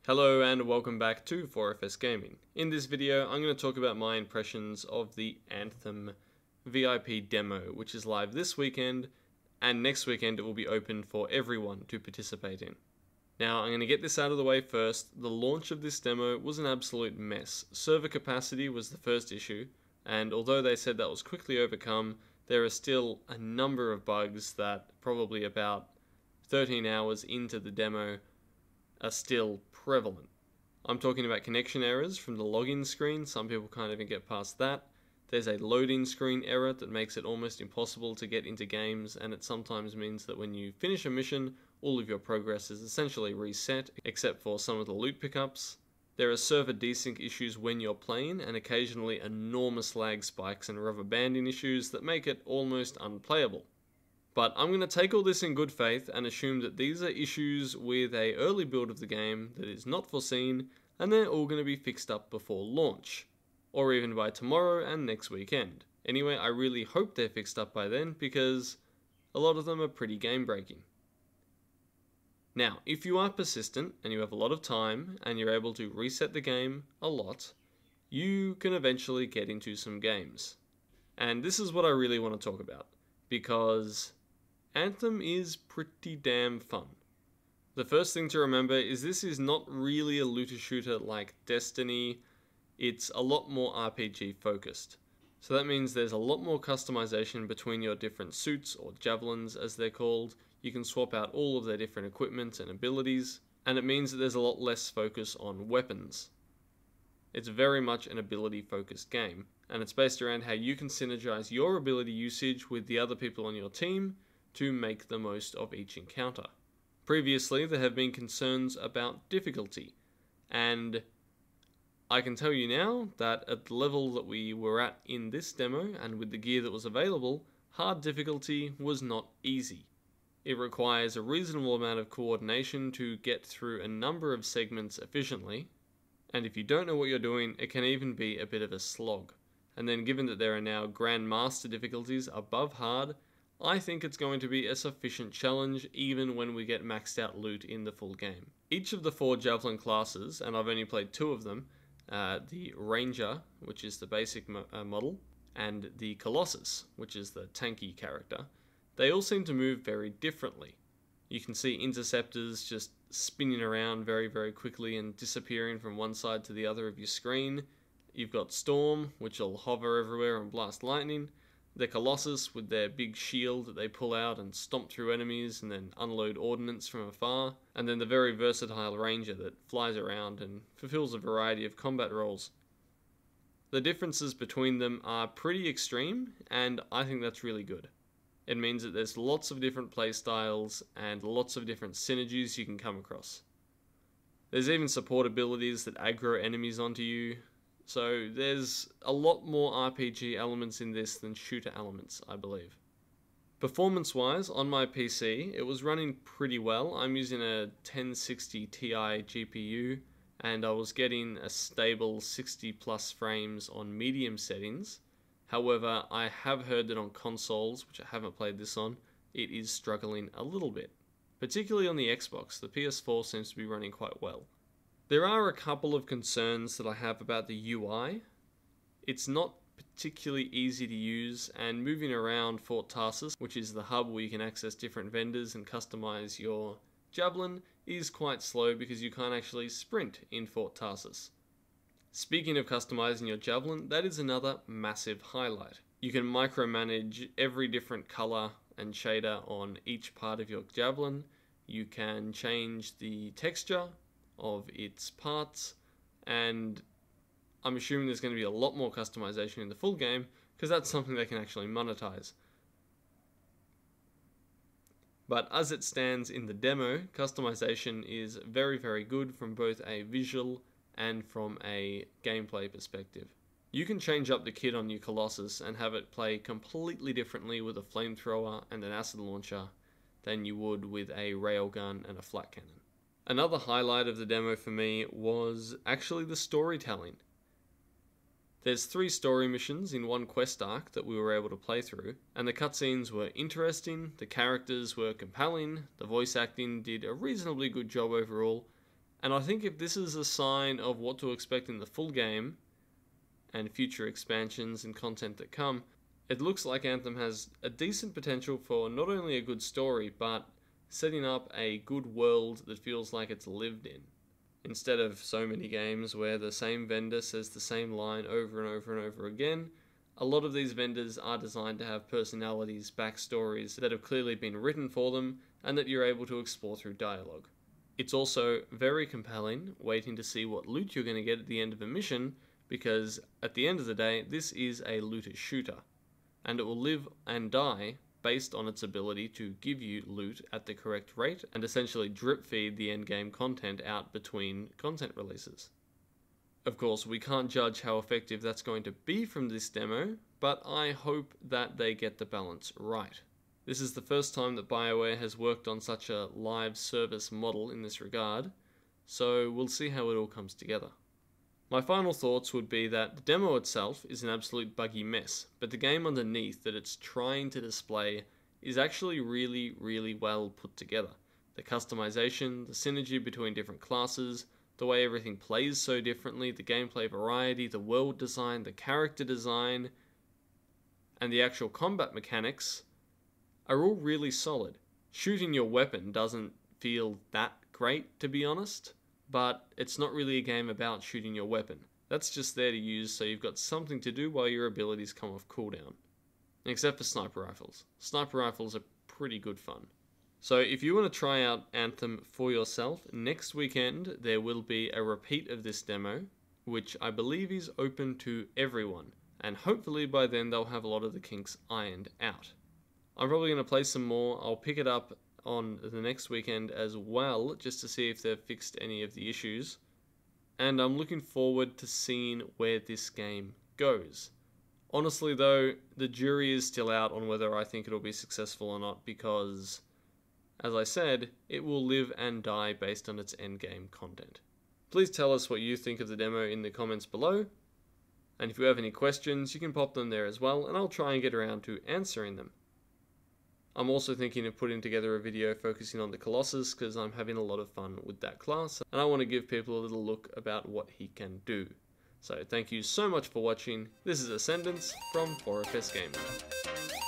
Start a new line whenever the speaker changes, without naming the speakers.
Hello and welcome back to 4FS Gaming. In this video, I'm going to talk about my impressions of the Anthem VIP demo, which is live this weekend, and next weekend it will be open for everyone to participate in. Now, I'm going to get this out of the way first. The launch of this demo was an absolute mess. Server capacity was the first issue, and although they said that was quickly overcome, there are still a number of bugs that probably about 13 hours into the demo are still prevalent. I'm talking about connection errors from the login screen. Some people can't even get past that. There's a loading screen error that makes it almost impossible to get into games, and it sometimes means that when you finish a mission, all of your progress is essentially reset, except for some of the loot pickups. There are server desync issues when you're playing, and occasionally enormous lag spikes and rubber banding issues that make it almost unplayable. But I'm going to take all this in good faith and assume that these are issues with an early build of the game that is not foreseen, and they're all going to be fixed up before launch, or even by tomorrow and next weekend. Anyway, I really hope they're fixed up by then, because a lot of them are pretty game breaking. Now, if you are persistent and you have a lot of time and you're able to reset the game a lot, you can eventually get into some games. And this is what I really want to talk about, because Anthem is pretty damn fun. The first thing to remember is this is not really a looter shooter like Destiny. It's a lot more RPG focused. So that means there's a lot more customization between your different suits, or javelins as they're called. You can swap out all of their different equipment and abilities, and it means that there's a lot less focus on weapons. It's very much an ability focused game, and it's based around how you can synergize your ability usage with the other people on your team to make the most of each encounter. Previously, there have been concerns about difficulty, and I can tell you now that at the level that we were at in this demo, and with the gear that was available, hard difficulty was not easy. It requires a reasonable amount of coordination to get through a number of segments efficiently, and if you don't know what you're doing, it can even be a bit of a slog. And then given that there are now Grandmaster difficulties above hard, I think it's going to be a sufficient challenge even when we get maxed out loot in the full game. Each of the 4 Javelin classes, and I've only played 2 of them, the Ranger, which is the basic model, and the Colossus, which is the tanky character, they all seem to move very differently. You can see interceptors just spinning around very, very quickly and disappearing from one side to the other of your screen. You've got Storm, which will hover everywhere and blast lightning. The Colossus with their big shield that they pull out and stomp through enemies and then unload ordnance from afar. And then the very versatile Ranger that flies around and fulfills a variety of combat roles. The differences between them are pretty extreme, and I think that's really good. It means that there's lots of different playstyles and lots of different synergies you can come across. There's even support abilities that aggro enemies onto you. So there's a lot more RPG elements in this than shooter elements, I believe. Performance-wise, on my PC, it was running pretty well. I'm using a 1060 Ti GPU, and I was getting a stable 60 plus frames on medium settings. However, I have heard that on consoles, which I haven't played this on, it is struggling a little bit. Particularly on the Xbox, the PS4 seems to be running quite well. There are a couple of concerns that I have about the UI. It's not particularly easy to use, and moving around Fort Tarsus, which is the hub where you can access different vendors and customize your Javelin, is quite slow because you can't actually sprint in Fort Tarsus. Speaking of customizing your Javelin, that is another massive highlight. You can micromanage every different color and shader on each part of your Javelin. You can change the texture of its parts, and I'm assuming there's going to be a lot more customization in the full game, because that's something they can actually monetize. But as it stands in the demo, customization is very, very good from both a visual and from a gameplay perspective. You can change up the kit on your Colossus and have it play completely differently with a flamethrower and an acid launcher than you would with a railgun and a flat cannon. Another highlight of the demo for me was actually the storytelling. There's 3 story missions in one quest arc that we were able to play through, and the cutscenes were interesting, the characters were compelling, the voice acting did a reasonably good job overall, And I think if this is a sign of what to expect in the full game, and future expansions and content that come, it looks like Anthem has a decent potential for not only a good story, but setting up a good world that feels like it's lived in. Instead of so many games where the same vendor says the same line over and over and over again, a lot of these vendors are designed to have personalities, backstories that have clearly been written for them, and that you're able to explore through dialogue. It's also very compelling, waiting to see what loot you're going to get at the end of a mission, because at the end of the day, this is a looter shooter, and it will live and die based on its ability to give you loot at the correct rate and essentially drip feed the endgame content out between content releases. Of course, we can't judge how effective that's going to be from this demo, but I hope that they get the balance right. This is the first time that Bioware has worked on such a live service model in this regard, so we'll see how it all comes together. My final thoughts would be that the demo itself is an absolute buggy mess, but the game underneath that it's trying to display is actually really, really well put together. The customization, the synergy between different classes, the way everything plays so differently, the gameplay variety, the world design, the character design, and the actual combat mechanics are all really solid. Shooting your weapon doesn't feel that great, to be honest, but it's not really a game about shooting your weapon. That's just there to use so you've got something to do while your abilities come off cooldown. Except for sniper rifles. Sniper rifles are pretty good fun. So if you want to try out Anthem for yourself, next weekend there will be a repeat of this demo, which I believe is open to everyone, and hopefully by then they'll have a lot of the kinks ironed out. I'm probably going to play some more. I'll pick it up on the next weekend as well, just to see if they've fixed any of the issues. And I'm looking forward to seeing where this game goes. Honestly though, the jury is still out on whether I think it'll be successful or not, because, as I said, it will live and die based on its endgame content. Please tell us what you think of the demo in the comments below, and if you have any questions, you can pop them there as well, and I'll try and get around to answering them. I'm also thinking of putting together a video focusing on the Colossus, because I'm having a lot of fun with that class, and I want to give people a little look about what he can do. So thank you so much for watching. This is Ascendance from 4FS Gaming.